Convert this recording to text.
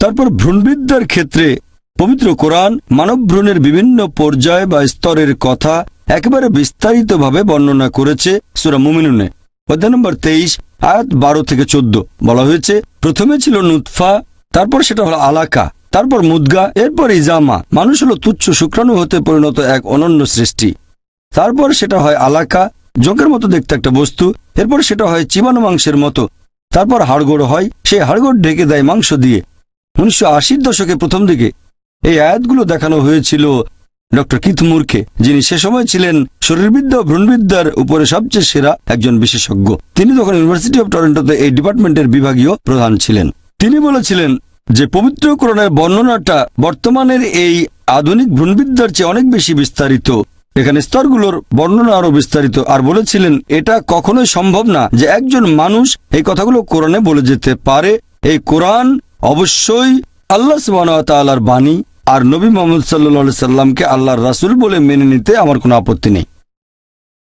তারপর ভ্রূণবিদ্যার ক্ষেত্রে পবিত্র কোরআন মানব ভ্রূণের বিভিন্ন পর্যায় বা স্তরের কথা একেবারে বিস্তারিতভাবে বর্ণনা করেছে সূরা মুমিনুনে অধ্যায় নম্বর 23 আয়াত 12 থেকে 14। বলা হয়েছে, প্রথমে ছিল নুতফা, তারপর সেটা হলো আলাকা, তারপর মুদগা, এরপর ইজামা। মানুষ হলো তুচ্ছ শুক্রাণু হতে পরিণত এক অনন্য সৃষ্টি। তারপর সেটা হয় আলাকা, জোঁকের মতো দেখতে একটা বস্তু। এরপর সেটা হয় চিবানো মাংসের মতো। তারপর হাড়গোড় হয়, সেই হাড়গোড় ঢেকে দেয় মাংস দিয়ে। 1980-র দশকে প্রথম দিকে এই আয়াতগুলো দেখানো হয়েছিল ডক্টর কিথ মুরকে, যিনি সে সময় ছিলেন শরীরবিদ্যা ও ভ্রূণবিদ্যার উপরে সবচেয়ে সেরা একজন বিশেষজ্ঞ। তিনি তখন ইউনিভার্সিটি অব টরন্টোতে এই ডিপার্টমেন্টের বিভাগীয় প্রধান ছিলেন। তিনি বলেছিলেন যে পবিত্র কোরআনের বর্ণনাটা বর্তমানের এই আধুনিক ভ্রূণবিদ্যার চেয়ে অনেক বেশি বিস্তারিত। এখানে স্তরগুলোর বর্ণনা আরো বিস্তারিত। আর বলেছিলেন এটা কখনোই সম্ভব না যে একজন মানুষ এই কথাগুলো কোরআনে বলে যেতে পারে। এই কোরআন অবশ্যই আল্লাহ সুবহানাহু ওয়া তাআলার বাণী, আর নবী মুহাম্মদ সাল্লাল্লাহু আলাইহি সাল্লামকে আল্লাহর রাসূল বলে মেনে নিতে আমার কোনো আপত্তি নেই।